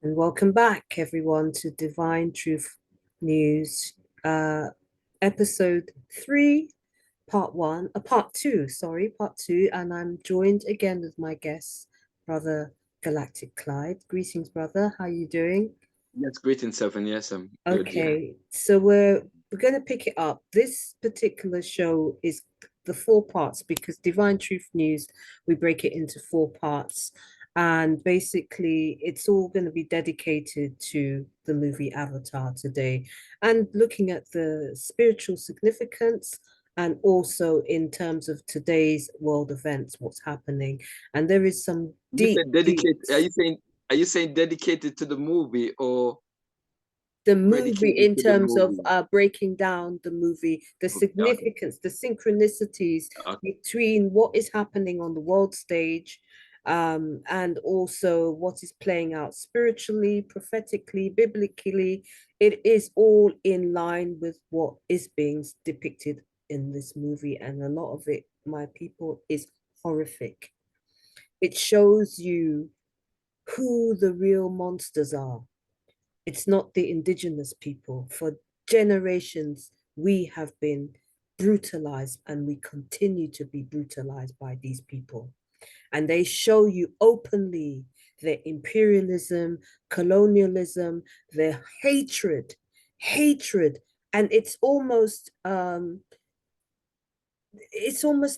And welcome back, everyone, to Divine Truth News, episode 3, part 1, part 2, sorry, part 2. And I'm joined again with my guest, brother Galactic Clyde. Greetings, brother. How you doing? Yes, greetings, Seven. Yes, I'm good. Yeah. Okay, so we're going to pick it up. This particular show is the four parts because Divine Truth News, we break it into four parts. And basically, it's all going to be dedicated to the movie Avatar today and looking at the spiritual significance and also in terms of today's world events, what's happening. And there is some You said deep dedicate. Are you saying dedicated to the movie or the movie predicated in to the terms of movie? breaking down the movie, the Okay. significance, the synchronicities Okay. between what is happening on the world stage, and also what is playing out spiritually, prophetically, biblically. It is all in line with what is being depicted in this movie, and a lot of it, my people, is horrific. It shows you who the real monsters are. It's not the indigenous people. For generations, we have been brutalized and we continue to be brutalized by these people. And they show you openly their imperialism, colonialism, their hatred. And it's almost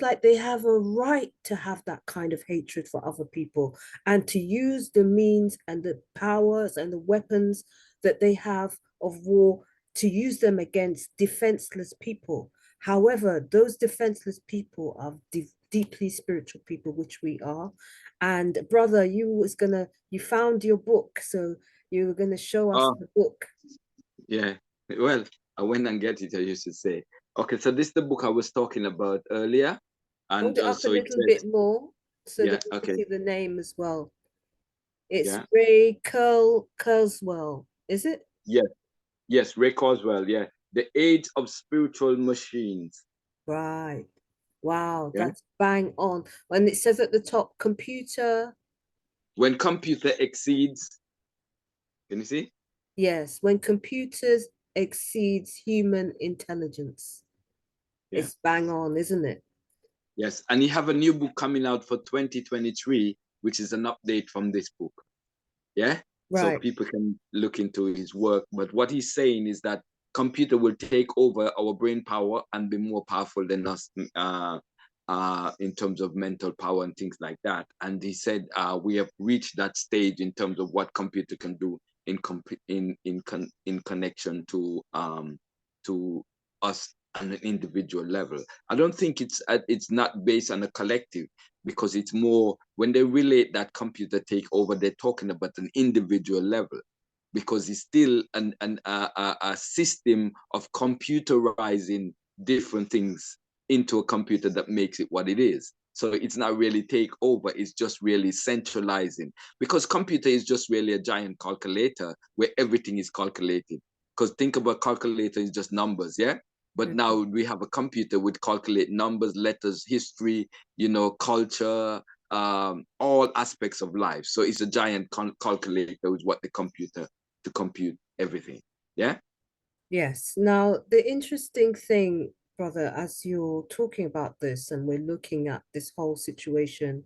like they have a right to have that kind of hatred for other people and to use the means and the powers and the weapons that they have of war to use them against defenseless people. However, those defenseless people are deeply spiritual people, which we are. And brother, you found your book, so you were gonna show us Oh, the book. yeah. Well, I went and get it. I used to say. Okay, so this is the book I was talking about earlier, Hold and it up a so it little bit says, more so yeah. that we can Okay. see the name as well. It's Yeah. Ray Kurzweil, is it? Yes. Yes. Ray Kurzweil. Yeah. The Age of Spiritual Machines. Right. Wow, Yeah. that's bang on. When it says at the top, computer, When computer exceeds, can you see? yes, when computers exceeds human intelligence. Yeah. It's bang on, isn't it? Yes, and you have a new book coming out for 2023, which is an update from this book. Yeah, so Right. people can look into his work. But what he's saying is that computer will take over our brain power and be more powerful than us in terms of mental power and things like that. And he said we have reached that stage in terms of what computer can do in connection to us on an individual level. I don't think it's not based on a collective because it's more when they relate that computer take over, they're talking about an individual level because it's still a system of computerizing different things into a computer that makes it what it is. So it's not really take over, it's just really centralizing because computer is just really a giant calculator where everything is calculated. Because think about calculator is just numbers, yeah? But now Mhm. we have a computer with calculate numbers, letters, history, culture, all aspects of life. So it's a giant calculator is what the computer to compute everything. Yeah. Yes. Now, the interesting thing, brother, as you're talking about this and we're looking at this whole situation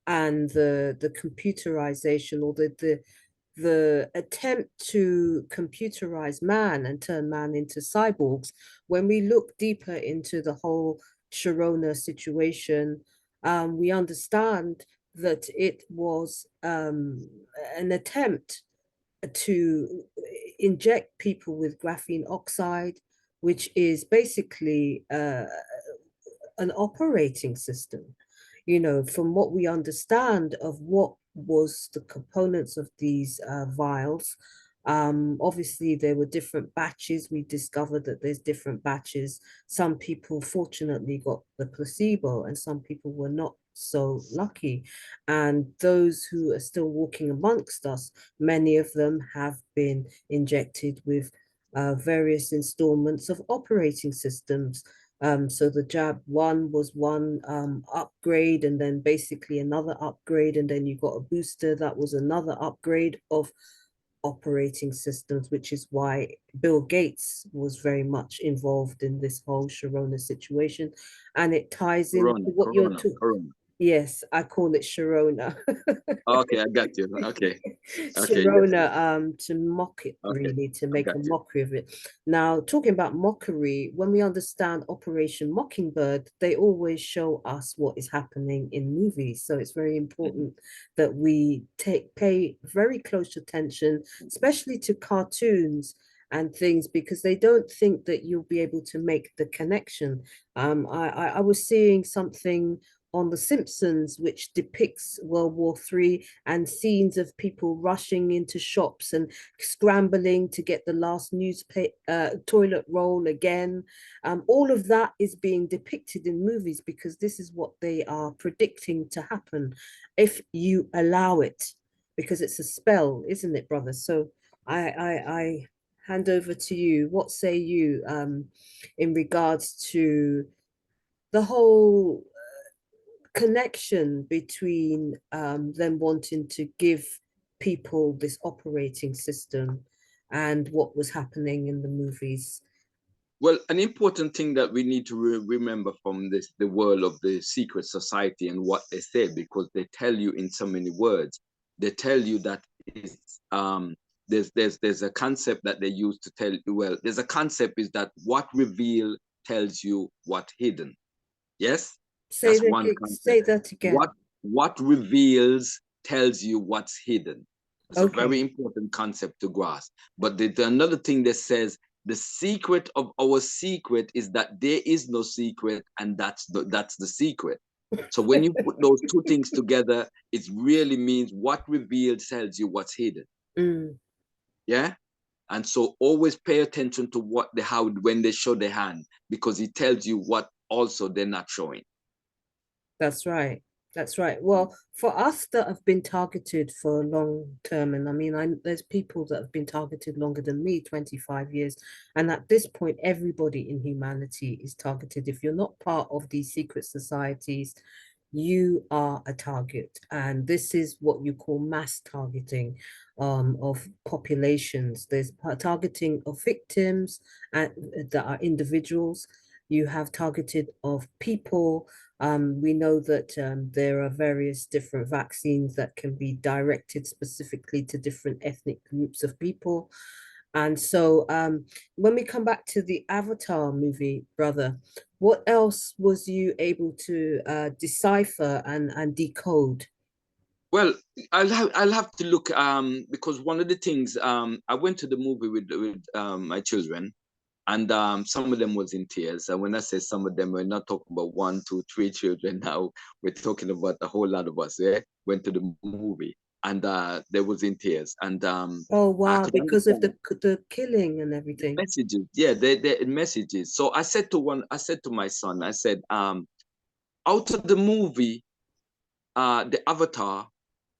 and the computerization or the attempt to computerize man and turn man into cyborgs, when we look deeper into the whole Sharona situation, we understand that it was an attempt to inject people with graphene oxide, which is basically an operating system. From what we understand of what was the components of these vials, obviously there were different batches. We discovered that there's different batches. Some people fortunately got the placebo and some people were not so lucky. And those who are still walking amongst us, many of them have been injected with various installments of operating systems. So the jab one was one upgrade, and then basically another upgrade, and then you got a booster that was another upgrade of operating systems, which is why Bill Gates was very much involved in this whole Sharona situation. And it ties into Corona, what you're Corona, talking. Corona. Yes, I call it Sharona. Okay, I got you. Okay, okay, yes, Sharona, to mock it, okay, really, to I make got a you. mockery of it. Now, talking about mockery, when we understand Operation Mockingbird, they always show us what is happening in movies. So it's very Mhm. important that we pay very close attention, especially to cartoons and things, because they don't think that you'll be able to make the connection. I was seeing something on The Simpsons, which depicts World War III and scenes of people rushing into shops and scrambling to get the last newspaper toilet roll again. All of that is being depicted in movies because this is what they are predicting to happen if you allow it, because it's a spell, isn't it, brother? So I hand over to you. What say you in regards to the whole connection between them wanting to give people this operating system and what was happening in the movies? Well, an important thing that we need to remember from this, the world of the secret society and what they say, because they tell you in so many words, they tell you that it's, there's a concept that they use to tell you, well, there's a concept is that what reveal tells you what hidden. Yes, Say that's that, one say concept. that What again. what reveals tells you what's hidden. It's a very Okay. important concept to grasp. But another thing that says the secret of our secret is that there is no secret, and that's the secret. So when you put those two things together, it really means what revealed tells you what's hidden. Mm. Yeah. And so always pay attention to what they how when they show their hand, because it tells you what also they're not showing. That's right. That's right. Well, for us that have been targeted for a long term, and I mean, there's people that have been targeted longer than me, 25 years. And at this point, everybody in humanity is targeted. If you're not part of these secret societies, you are a target. And this is what you call mass targeting of populations. There's targeting of victims and, that are individuals. You have targeted of people. We know that there are various different vaccines that can be directed specifically to different ethnic groups of people. And so when we come back to the Avatar movie, brother, what else was you able to decipher and decode? Well, I'll have to look because one of the things I went to the movie with my children, and some of them was in tears. And when I say some of them, we're not talking about one, two, three children now. We're talking about a whole lot of us. Yeah, went to the movie, and they was in tears, and Oh, I wow, could because of understand the killing and the everything. messages. Yeah, the messages. So I said to my son, I said, out of the movie, the Avatar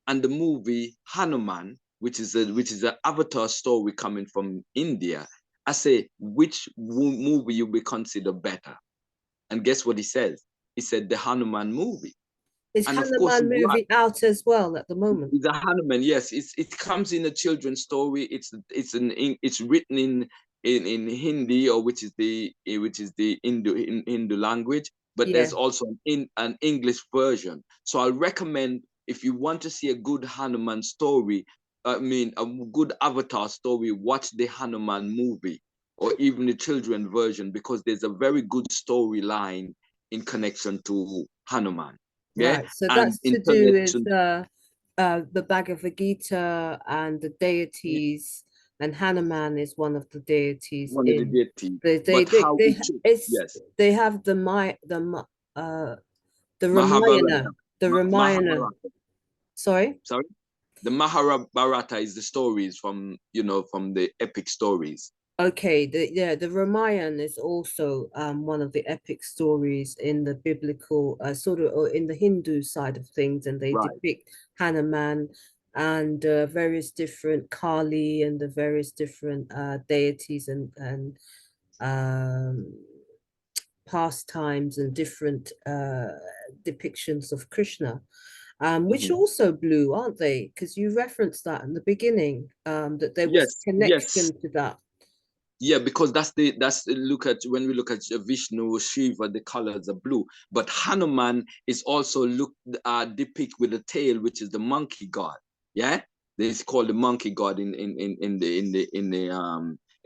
and the movie Hanuman, which is an Avatar story coming from India. I say, which movie you will consider better? And guess what he says? He said the Hanuman movie. Is And of course, Hanuman he's right. movie out as well at the moment? It's a Hanuman. Yes, it comes in a children's story. It's written in Hindi, or which is the Hindu language. But Yeah, there's also an English version. So I'll recommend, if you want to see a good Hanuman story, I mean a good Avatar story, watch the Hanuman movie or even the children version, because there's a very good storyline in connection to Hanuman. Yeah, right. So and that's in to do with connection the Bhagavad Gita and the deities, and Hanuman is one of the deities one of the in deities, but how they it should, it's yes, they have uh the Mahabharata, Ramayana, the Ramayana. Mahabharata, Sorry. sorry, the Mahabharata is the stories from, from the epic stories, Okay, the Ramayana is also one of the epic stories in the biblical sort of, or in the Hindu side of things, and they right? depict Hanuman and various different Kali and the various different deities and um, pastimes and different depictions of Krishna. which are also blue, aren't they? Because you referenced that in the beginning, that there was Yes, yes. connection to that. Yeah, because look at when we look at Vishnu, Shiva, the colors are blue. But Hanuman is also depict with a tail, which is the monkey god. Yeah, it's called the monkey god in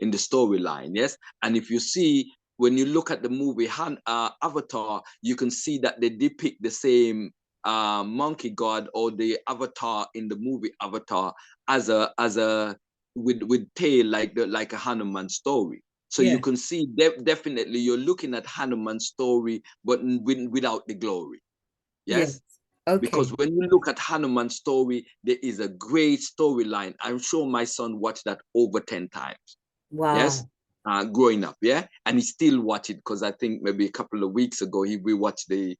the storyline. Yes, and if you see when you look at the movie Avatar, you can see that they depict the same monkey god or the avatar in the movie Avatar as a with tail like a Hanuman story. So you Yeah. can see definitely you're looking at Hanuman story, but without the glory. Yes. Yes, because Okay. when you look at Hanuman story, there is a great storyline. I'm sure my son watched that over 10 times. Yes, Wow. growing up, yeah, and he still watch it because I think maybe a couple of weeks ago we watched the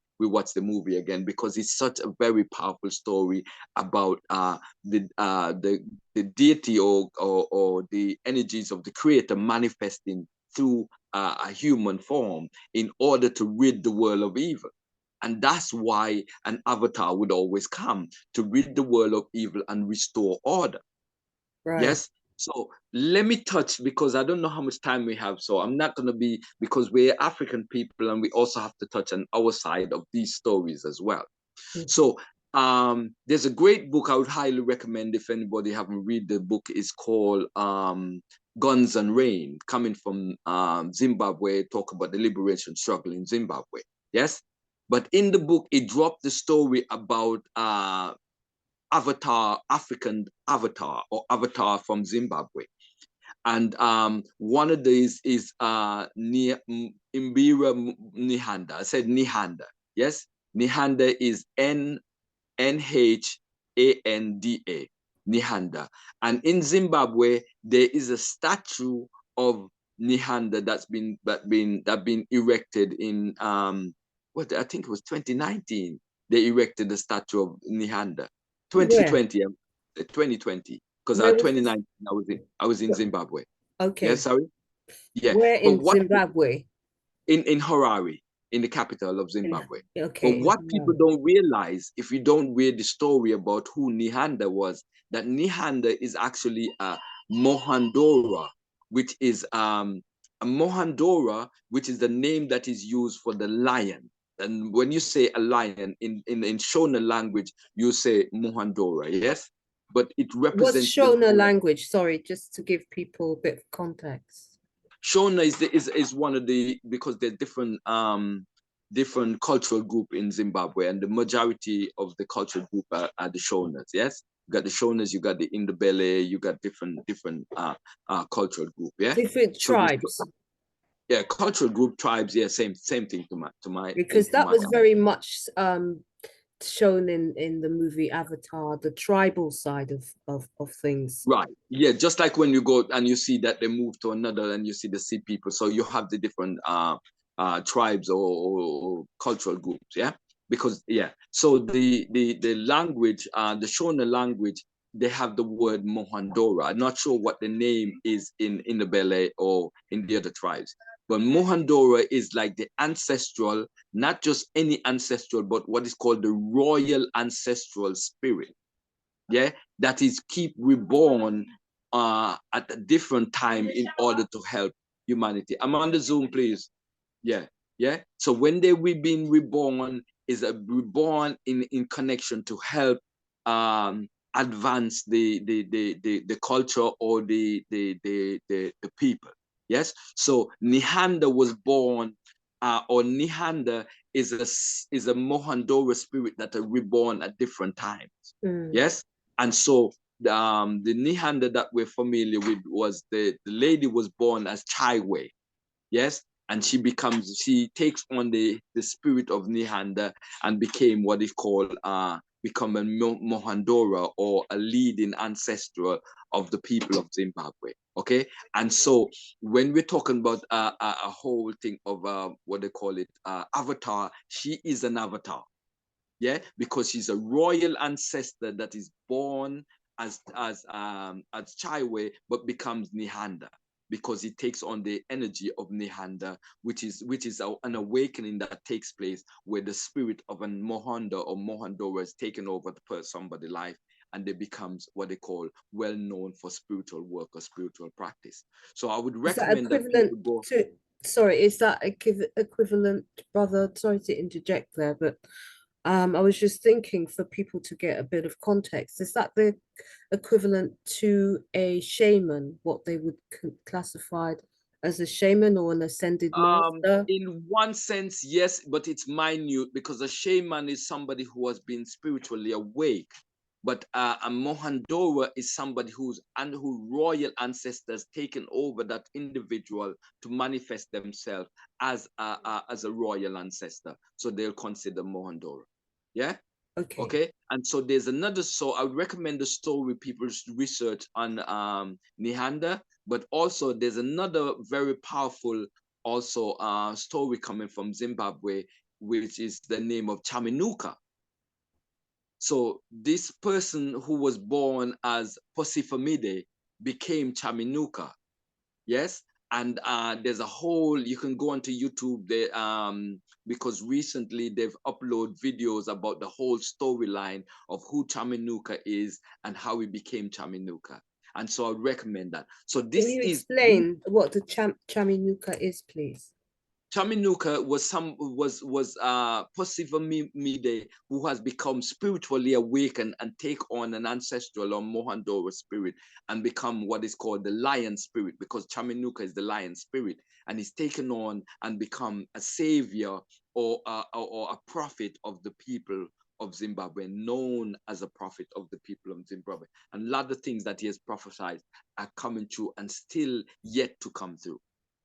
movie again because it's such a very powerful story about the deity or the energies of the creator manifesting through a human form in order to rid the world of evil. And that's why an avatar would always come to rid the world of evil and restore order. Right. Yes. So let me touch because I don't know how much time we have. So I'm not going to be, because we're African people and we also have to touch on our side of these stories as well. Mm. So there's a great book I would highly recommend if anybody haven't read the book. Is called Guns and Rain, coming from Zimbabwe, talk about the liberation struggle in Zimbabwe. Yes. But in the book, it dropped the story about Avatar, African Avatar, or Avatar from Zimbabwe. And one of these is Imbira Nihanda. I said Nihanda. Yes, Nihanda is Nhanda, Nihanda. And in Zimbabwe, there is a statue of Nihanda that's been erected in what I think it was 2019. They erected the statue of Nihanda. Where? 2020, 2020, because Where was this? 2019 I was in Zimbabwe. Yes, Okay. sorry. Yeah, Where but in what Zimbabwe? in Harare, in the capital of In, Zimbabwe. But okay. what people don't realize, if you don't read the story about who Nihanda was, that Nihanda is actually a Mohandora, which is a Mohandora, which is the name that is used for the lion. And when you say a lion in Shona language, you say Mohandora, yes? But it What's represents the Shona lion. language? Sorry, just to give people a bit of context. Shona is one of the, because there's different cultural group in Zimbabwe, and the majority of the cultural group are the Shonas. Yes, you got the Shonas, you got the Indabele, you got different cultural group. Yeah, Different so this, tribes, yeah, cultural group tribes. Yeah, same thing because to that my was very much shown in the movie Avatar, the tribal side of things. Right. Yeah. Just like when you go and you see that they move to another and you see the sea people. So you have the different tribes or cultural groups. Yeah. Because yeah. So the language, the Shona language, they have the word Mohandora. I'm not sure what the name is in the Bele or in the other tribes. But Mohandora is like the ancestral, not just any ancestral, but what is called the royal ancestral spirit, yeah, that is keep reborn at a different time in order to help humanity. I'm on the Zoom, please. Yeah, yeah. So when they we been reborn is a reborn in connection to help advance the culture or the people. Yes. So Nihanda was born, or Nihanda is a Mohandora spirit that are reborn at different times. Mm. Yes. And so the Nihanda that we're familiar with was the lady was born as Chaiwe. Yes. And she takes on the spirit of Nihanda and became what is called become a Mohandora, or a leading ancestor of the people of Zimbabwe. Okay. And so when we're talking about a whole thing of what they call it, avatar, she is an avatar, yeah, because she's a royal ancestor that is born as Chaiwe but becomes Nihanda. because it takes on the energy of Nihanda, which is an awakening that takes place where the spirit of an Mohanda or Mohandora is taken over somebody's life, and they becomes what they call well known for spiritual work or spiritual practice. So I would Is that recommend that equivalent people go. to, sorry, is that equivalent, brother? Sorry to interject there, but I was just thinking for people to get a bit of context, is that the equivalent to a shaman, what they would classify as a shaman or an ascended master? In one sense, yes, but it's minute because a shaman is somebody who has been spiritually awake. But a Mohandora is somebody who royal ancestors taken over that individual to manifest themselves as a royal ancestor. So they'll consider Mohandora. Yeah. Okay. Okay. And so there's another. So I would recommend the story people research on Nihanda, but also there's another very powerful also story coming from Zimbabwe, which is the name of Chaminuka. So this person who was born as Posifamide became Chaminuka. Yes. And there's a whole, you can go onto YouTube there, because recently they've uploaded videos about the whole storyline of who Chaminuka is and how he became Chaminuka. And so I recommend that. So Can this you is explain what the Chaminuka is, please? Chaminuka was Posifamide who has become spiritually awakened and take on an ancestral or Mohandora spirit and become what is called the lion spirit, because Chaminuka is the lion spirit, and he's taken on and become a savior or a prophet of the people of Zimbabwe, known as a prophet of the people of Zimbabwe. And a lot of things that he has prophesied are coming true and still yet to come through.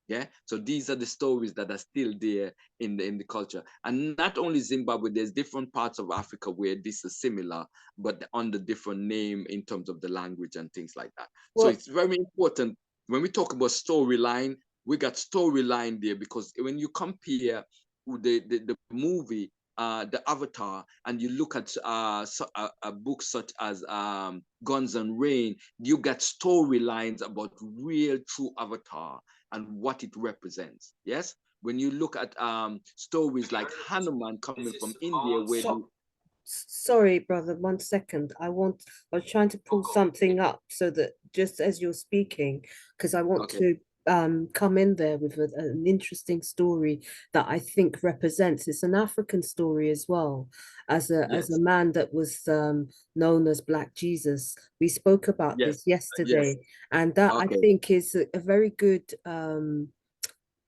Yeah. So these are the stories that are still there in the culture. And not only Zimbabwe, there's different parts of Africa where this is similar, but under different name in terms of the language and things like that. So Well, it's very important when we talk about storyline, we got storyline there, because when you compare the movie the Avatar, and you look at a book such as Guns and Rain, you get storylines about real true Avatar and what it represents. Yes, when you look at stories like Hanuman coming from India, where the sorry, brother, 1 second. I was trying to pull something up so that just as you're speaking, because I want okay, to come in there with an interesting story that I think represents. It's an African story as well, as a yes, man that was known as Black Jesus. We spoke about yes, this yes, yesterday, and that I okay, think is a very good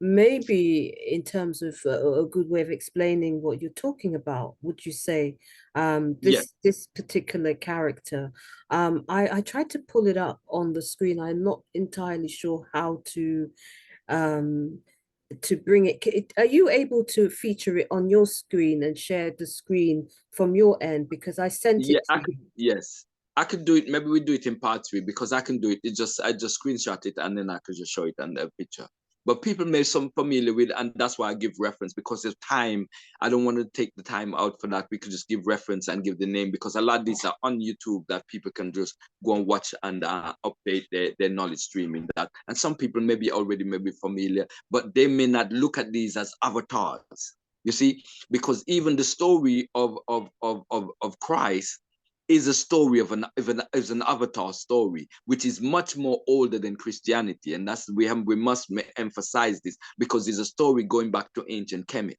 maybe in terms of a good way of explaining what you're talking about, would you say yes, this particular character? I tried to pull it up on the screen. I'm not entirely sure how um to bring it. Are you able to feature it on your screen and share the screen from your end? Because I sent yeah, it I to could, you. yes. I could do it. Maybe we do it in part three, because I can do it. I just screenshot it and then I could just show it on the picture. But people may some familiar with, and that's why I give reference, because of time. I don't want to take the time out for that. We could just give reference and give the name, because a lot of these are on YouTube that people can just go and watch and update their knowledge stream in that. And some people may be familiar, but they may not look at these as avatars. You see, because even the story of Christ is a story of an avatar story, which is much more older than Christianity, and that's we must emphasize this, because it's a story going back to ancient Kemet.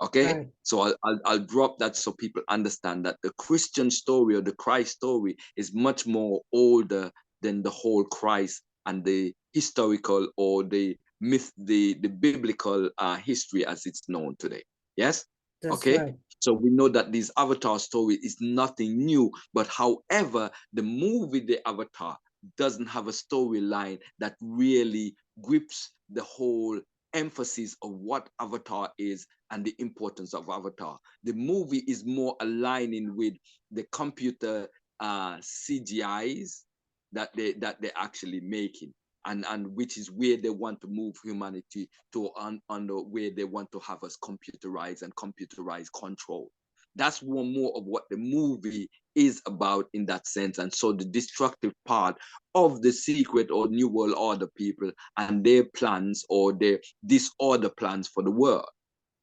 Okay, Right. so I'll drop that so people understand that the Christian story or the Christ story is much more older than the whole Christ and the historical or the myth, the biblical history as it's known today. Yes. That's Okay. right. So we know that this Avatar story is nothing new, but however, the movie The Avatar doesn't have a storyline that really grips the whole emphasis of what Avatar is and the importance of Avatar. The movie is more aligning with the computer CGIs that they're actually making, and which is where they want to move humanity to on the where they want to have us computerized and computerized control. That's one more of what the movie is about in that sense. And so the destructive part of the secret or New World Order people and their plans or their disorder plans for the world.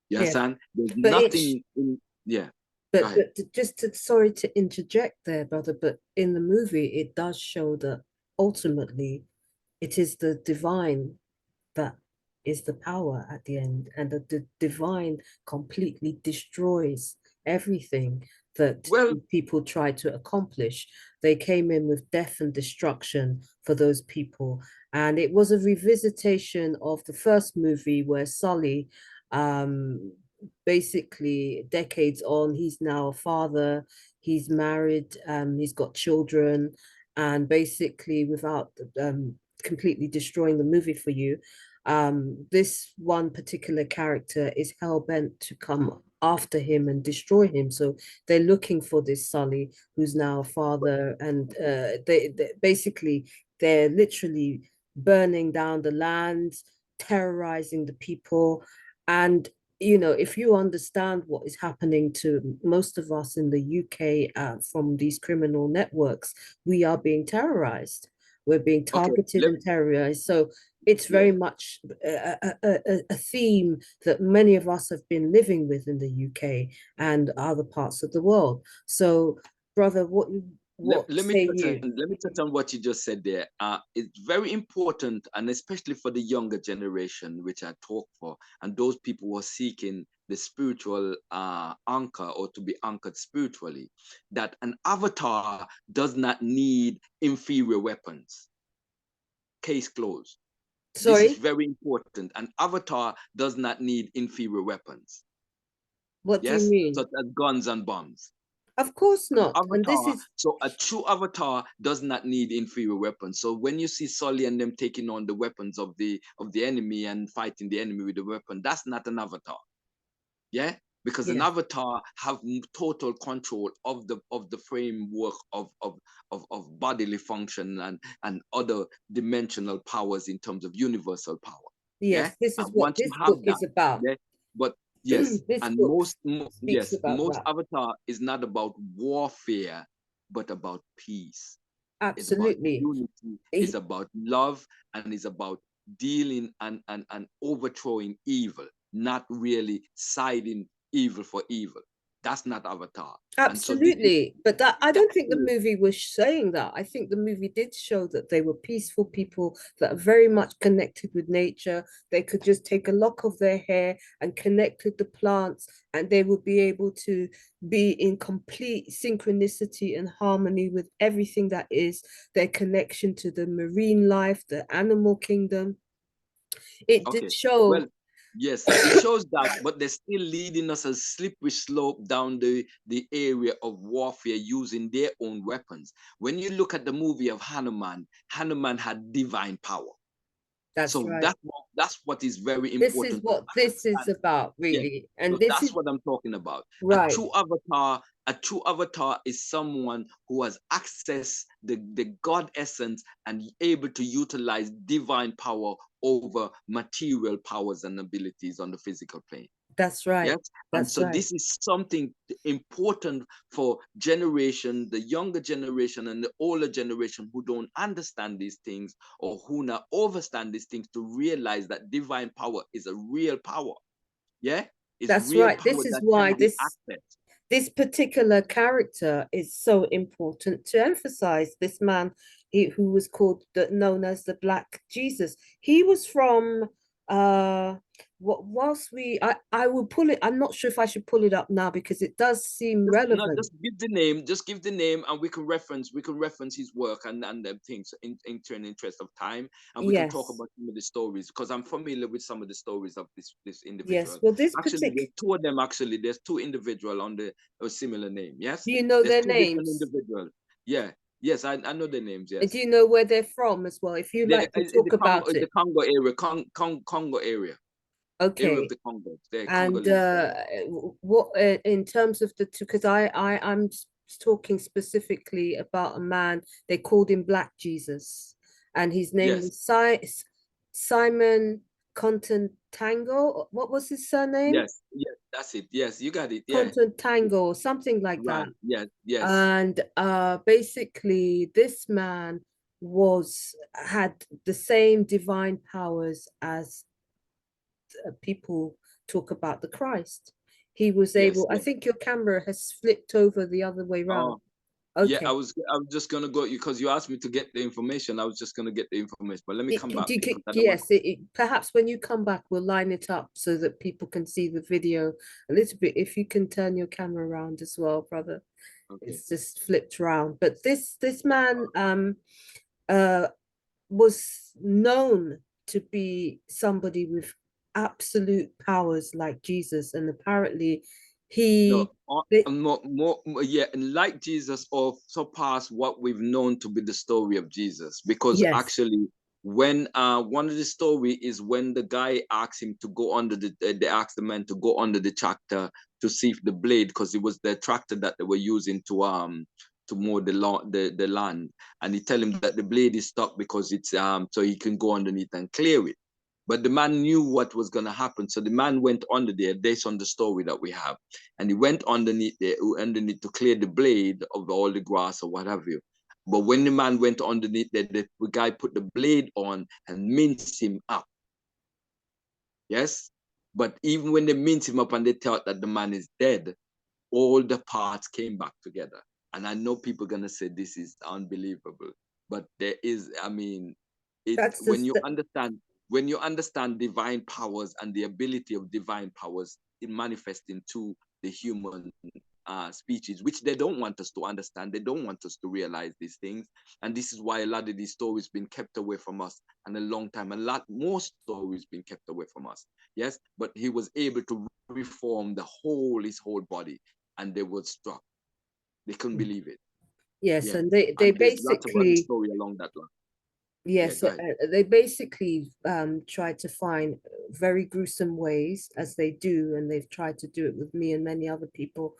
You Yes, understand? There's but it's nothing in, yeah. Go but ahead. just to, sorry to interject there, brother, but in the movie it does show that ultimately it is the divine that is the power at the end, and the divine completely destroys everything that Well, people try to accomplish. They came in with death and destruction for those people, and it was a revisitation of the first movie where Sully, basically decades on, he's now a father, he's married, he's got children, and basically without completely destroying the movie for you, this one particular character is hell bent to come after him and destroy him. So they're looking for this Sully, who's now a father, and they basically they're literally burning down the land, terrorizing the people, and if you understand what is happening to most of us in the UK from these criminal networks, we are being terrorized. We're being okay, targeted and terrorized. So it's yeah. very much a theme that many of us have been living with in the UK and other parts of the world. So, brother, what Let me say touch you? on what you just said there. It's very important, and especially for the younger generation, which I talk for, and those people who are seeking the spiritual anchor or to be anchored spiritually, that an avatar does not need inferior weapons. Case closed. This is Sorry, very important. An avatar does not need inferior weapons. what do you Yes, mean? such as guns and bombs. Of course An not. And this avatar, is so a true avatar does not need inferior weapons. So when you see Sully and them taking on the weapons of the enemy and fighting the enemy with the weapon, that's not an avatar. Yeah, because an yes, avatar have total control of the framework of bodily function and other dimensional powers in terms of universal power. Yeah, yes. This and is what once you this have book that, is about. yeah, but yes, This and book speaks yes, about most that. avatar is not about warfare, but about peace. It's about Absolutely. unity, it's He- about love, and it's about dealing and overthrowing evil, not really siding evil for evil. That's not Avatar. And so this is Absolutely. But that I don't that's think the movie was saying that. I think the movie did show that they were peaceful people that are very much connected with nature. They could just take a lock of their hair and connect with the plants, and they would be able to be in complete synchronicity and harmony with everything that is their connection to the marine life, the animal kingdom. It did okay. Well, show. yes, it shows that, but they're still leading us a slippery slope down the area of warfare using their own weapons. When you look at the movie of Hanuman, Hanuman had divine power. That's So right. that's what is very This is important to what this is understand. about, Yeah. really. And So this that's is what I'm talking about. right. A true avatar is someone who has access the God essence and able to utilize divine power over material powers and abilities on the physical plane. That's right. Yes. And That's so right. this is something important for generation, the younger generation and the older generation who don't understand these things or who not understand these things to realize that divine power is a real power. Yeah. It's That's real right. power This is that why can be this accessed. this particular character is so important to emphasize. This man, who was known as the Black Jesus. He was from what whilst I will pull it. I'm not sure if I should pull it up now because it does seem Just no, relevant. just give the name, and we can reference his work and them things in interest of time, and we can talk Yes. about some of the stories because I'm familiar with some of the stories of this Yes. individual. Well, this Actually, particular, there's two of them. Actually, there's two individual on the a similar name. Yes, do you know there's their two different names? individuals. Yeah, yes, I know the names. Do Yes, you know where they're from as well? If you they like to talk about The it. Congo area, Congo area of Okay. the Congo. They're And Congolese. what in terms of the two, because I'm talking specifically about a man, they called him Black Jesus, and his name Yes, was Simon. Contango. What was his surname? Yes, yes, that's it. Yes, you got it. Yeah. Contango, or something like that. Right. Yes, yes. And basically, this man had the same divine powers as people talk about the Christ. He was Yes, able, I yes. think your camera has flipped over the other way around. Oh, yeah, Okay. I was just gonna go because you asked me to get the information. I was just gonna get the information, but let me come back because I don't want. Yes, perhaps when you come back, we'll line it up so that people can see the video a little bit. If you can turn your camera around as well, brother. Okay. It's just flipped around. But this man uh was known to be somebody with absolute powers like Jesus, and apparently No, he they, yeah, and like Jesus, or surpass what we've known to be the story of Jesus. Because yes, actually, when one of the story is when the guy asks him to go under they asked the man to go under the tractor to see if the blade, because it was the tractor that they were using to mow the land, and he tell him that the blade is stuck because it's so he can go underneath and clear it. But the man knew what was going to happen. So the man went under there based on the story that we have. And he went underneath there, underneath to clear the blade of all the grass or what have you. But when the man went underneath there, the guy put the blade on and minced him up. Yes? But even when they minced him up and they thought that the man is dead, all the parts came back together. And I know people are gonna say this is unbelievable, but there is, I mean, it that's just when you understand divine powers and the ability of divine powers, it manifests into the human species, which they don't want us to understand. They don't want us to realize these things, and this is why a lot of these stories been kept away from us, and a long time, a lot more stories been kept away from us. Yes, but he was able to reform his whole body, and they were struck. They couldn't believe it. yes, Yeah. and they And there's lots of other basically story along that line. Yeah, yes, go ahead. they basically tried to find very gruesome ways, as they do, and they've tried to do it with me and many other people,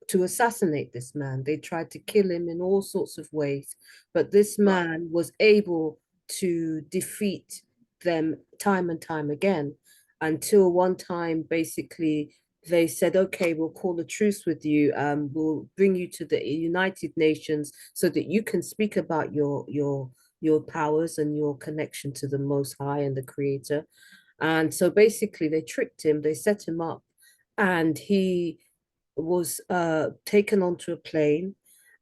to assassinate this man. They tried to kill him in all sorts of ways, but this Right. man was able to defeat them time and time again, until one time, basically, they said, okay, we'll call a truce with you. We'll bring you to the United Nations so that you can speak about your powers and your connection to the Most High and the Creator. And so basically, they tricked him, they set him up, and he was taken onto a plane,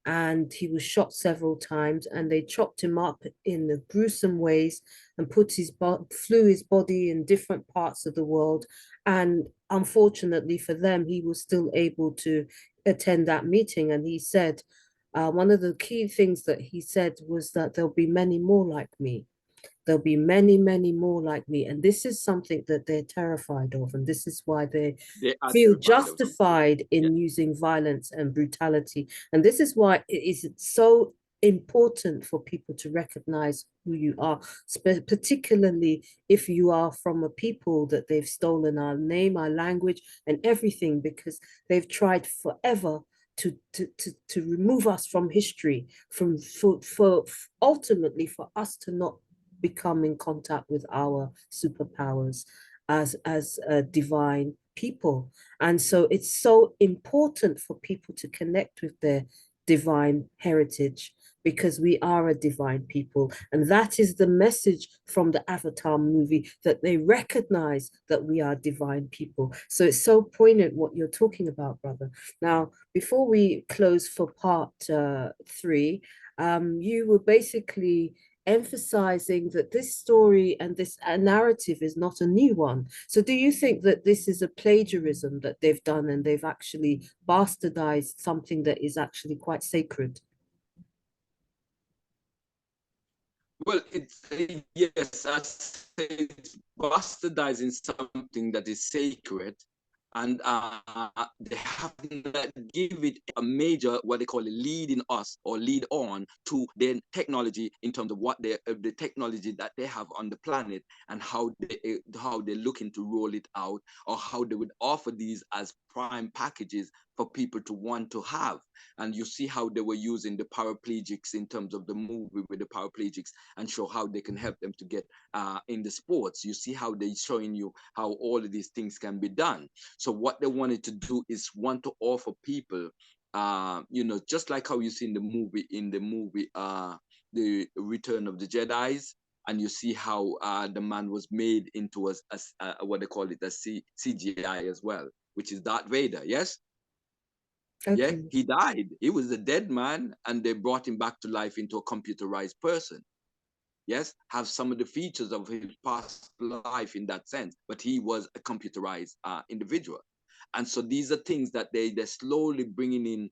and he was shot several times, and they chopped him up in the gruesome ways and flew his body in different parts of the world. And unfortunately for them, he was still able to attend that meeting. And he said, one of the key things that he said was that there'll be many more like me. There'll be many, many more like me. And this is something that they're terrified of. And this is why they They are feel terrified of him. justified Yeah. in using violence and brutality. And this is why it is so important for people to recognize who you are, particularly if you are from a people that they've stolen our name, our language, and everything, because they've tried forever to remove us from history, for ultimately for us to not become in contact with our superpowers as a divine people. And so it's so important for people to connect with their divine heritage, because we are a divine people. And that is the message from the Avatar movie, that they recognize that we are divine people. So it's so poignant what you're talking about, brother. Now, before we close for part three, you were basically emphasizing that this story and this narrative is not a new one. So do you think that this is a plagiarism that they've done, and they've actually bastardized something that is actually quite sacred? Well, it's yes, I say it's bastardizing something that is sacred, and they have not give it a major what they call a leading us or lead on to their technology in terms of what the technology that they have on the planet, and how they're looking to roll it out, or how they would offer these as prime packages for people to want to have. And you see how they were using the paraplegics in terms of the movie with the paraplegics and show how they can help them to get in the sports. You see how they're showing you how all of these things can be done. So what they wanted to do is want to offer people, just like how you see in the movie, The Return of the Jedis, and you see how the man was made into what they call it, a CGI as well, which is Darth Vader. Yes, yeah, Okay. he died. He was a dead man, and they brought him back to life into a computerized person. Yes, have some of the features of his past life in that sense, but he was a computerized individual. And so these are things that they're slowly bringing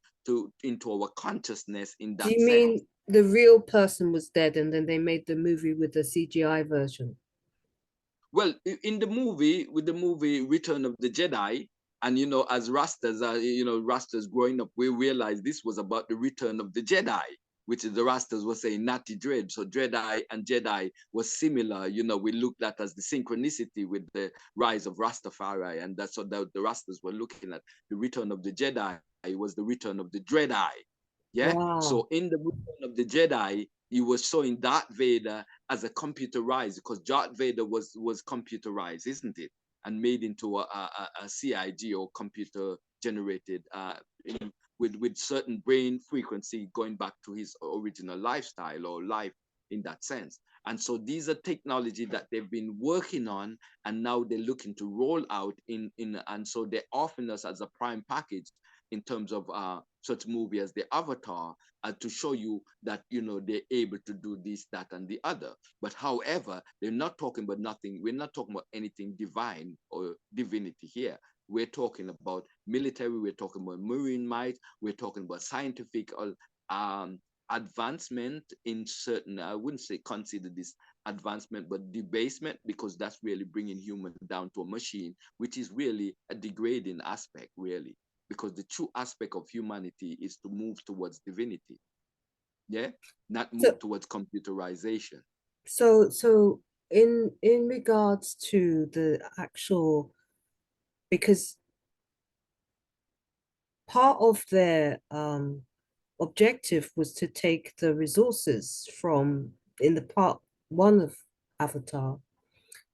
into our consciousness in Do that you sense. mean the real person was dead and then they made the movie with the CGI version? Well, in the movie, with the movie Return of the Jedi, and as Rastas, Rastas growing up, we realized this was about the return of the Jedi, which is the Rastas were saying Natty Dread. So Jedi and Jedi was similar. We looked at as the synchronicity with the rise of Rastafari, and that's what the Rastas were looking at. The return of the Jedi was the return of the Dreadeye. Yeah. Wow. So in the return of the Jedi, he was showing Darth Vader as a computerized, because Darth Vader was computerized, isn't it? And made into a CIG, or computer generated, with certain brain frequency going back to his original lifestyle or life in that sense. And so these are technology that they've been working on, and now they're looking to roll out and so they're offering us as a prime package in terms of such movie as the Avatar, to show you that they're able to do this, that, and the other. But however, they're not talking about nothing. We're not talking about anything divine or divinity here. We're talking about military. We're talking about marine might. We're talking about scientific advancement in certain. I wouldn't say consider this advancement, but debasement, because that's really bringing human down to a machine, which is really a degrading aspect, really, because the true aspect of humanity is to move towards divinity. Yeah, not So move towards computerization. so in regards to the actual, because part of their objective was to take the resources from, in the part one of Avatar,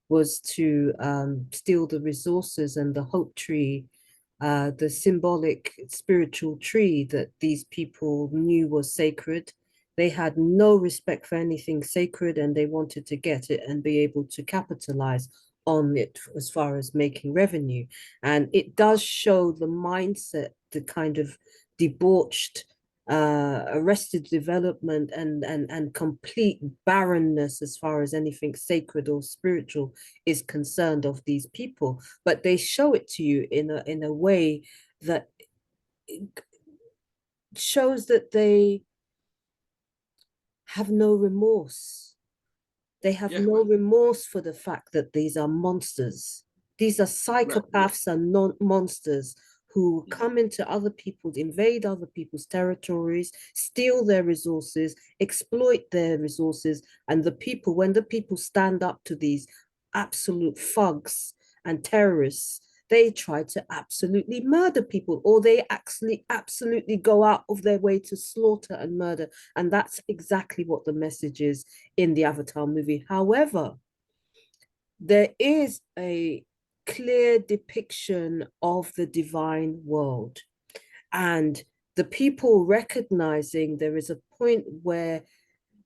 was to steal the resources and the hope tree, the symbolic spiritual tree that these people knew was sacred. They had no respect for anything sacred, and they wanted to get it and be able to capitalize on it as far as making revenue. And it does show the mindset, the kind of debauched, arrested development, and complete barrenness as far as anything sacred or spiritual is concerned of these people. But they show it to you in a way that shows that they have no remorse. They have Yeah, well, no remorse for the fact that these are monsters. These are right, yeah. psychopaths and non monsters who Mhm. come into other people's, invade other people's territories, steal their resources, exploit their resources. And the people, when the people stand up to these absolute thugs and terrorists, they try to absolutely murder people, or they actually absolutely go out of their way to slaughter and murder. And that's exactly what the message is in the Avatar movie. However, there is a clear depiction of the divine world, and the people recognizing there is a point where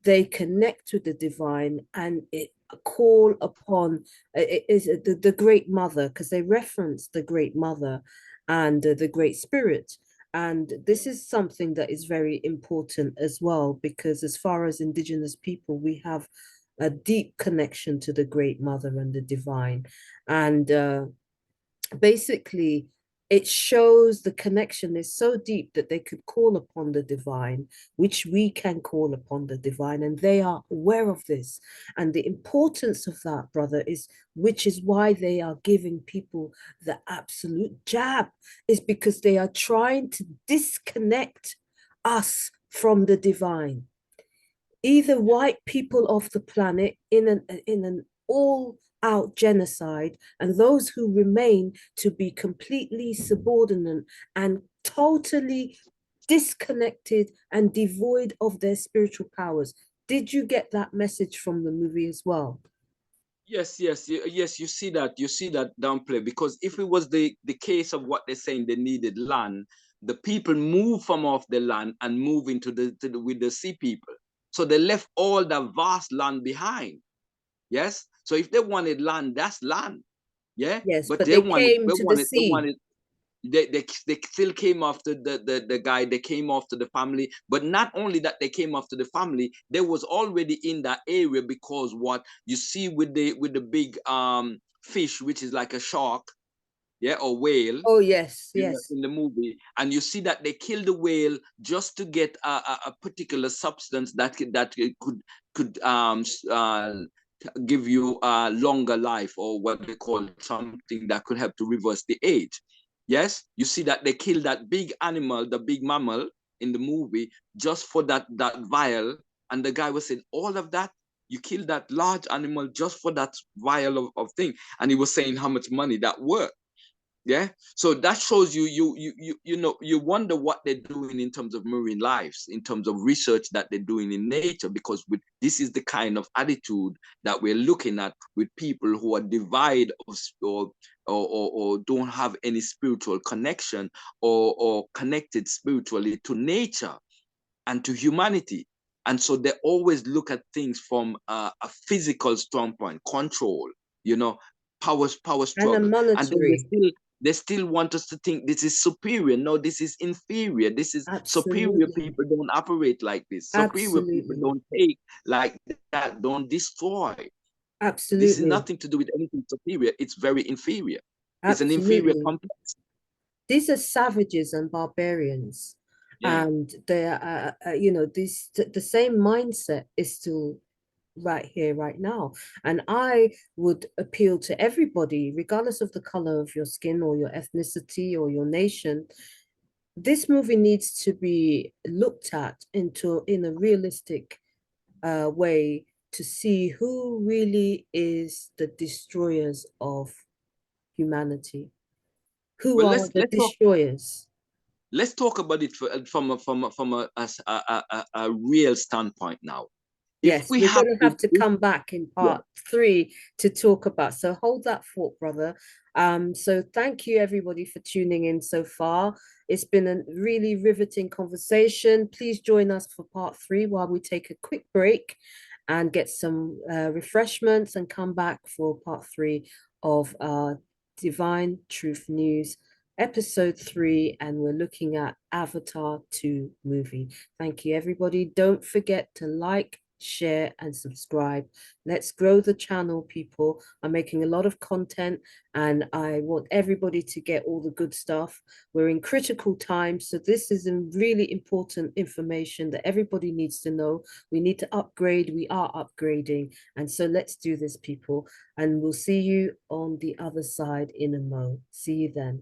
they connect with the divine, and it call upon it is the great mother, because they reference the great mother and the great spirit. And this is something that is very important as well, because as far as indigenous people, we have a deep connection to the great mother and the divine. And basically it shows the connection is so deep that they could call upon the divine, which we can call upon the divine, and they are aware of this. And the importance of that, brother, is, which is why they are giving people the absolute jab, is because they are trying to disconnect us from the divine. Either Yeah, white people of the planet in an all out genocide, and those who remain to be completely subordinate and totally disconnected and devoid of their spiritual powers. Did you get that message from the movie as well? Yes, yes, yes. You see that downplay, because if it was the case of what they're saying, they needed land, the people move from off the land and move into with the sea people. So they left all the vast land behind. Yes. So if they wanted land, that's land. Yeah. Yes, But but they came to the they sea. wanted they still came after the guy, they came after the family, but not only that, they came after the family, they was already in that area, because what you see with the big fish, which is like a shark, yeah, or whale, Oh, yes, yes. in the movie, and you see that they kill the whale just to get a particular substance that could give you a longer life, or what they call something that could help to reverse the age. Yes, you see that they kill that big animal, the big mammal in the movie, just for that vial. And the guy was saying, all of that, you kill that large animal just for that vial of thing. And he was saying how much money that worth. Yeah, so that shows you know, you wonder what they're doing in terms of marine lives, in terms of research that they're doing in nature, because this is the kind of attitude that we're looking at with people who are divided, or don't have any spiritual connection, or connected spiritually to nature and to humanity. And so they always look at things from a physical standpoint, control, you know, power And a struggle. And then monetary. they still want us to think this is superior. No, this is inferior. This is superior. Absolutely. People don't operate like this. Superior people Absolutely. don't take like that, don't destroy. This is Absolutely. nothing to do with anything superior. It's very inferior. It's an inferior Absolutely. complex. These are savages and barbarians. Yeah. And they're, this the same mindset is still right here, right now. And I would appeal to everybody, regardless of the color of your skin or your ethnicity or your nation. This movie needs to be looked at in a realistic way to see who really is the destroyers of humanity. Who Well, are the let's talk. destroyers? Let's talk about it from a real standpoint now. If Yes, we we're have going to to, have to come back in yeah, part 3 to talk about. So hold that thought, brother. So thank you everybody for tuning in so far. It's been a really riveting conversation. Please join us for part 3 while we take a quick break and get some refreshments and come back for part 3 of Divine Truth News, episode 3, and we're looking at Avatar 2 movie. Thank you, everybody. Don't forget to like, share, and subscribe. Let's grow the channel, people. I'm making a lot of content and I want everybody to get all the good stuff. We're in critical times, so this is a really important information that everybody needs to know. We need to upgrade. We are upgrading. And so let's do this, people. And we'll see you on the other side in a mo. See you then.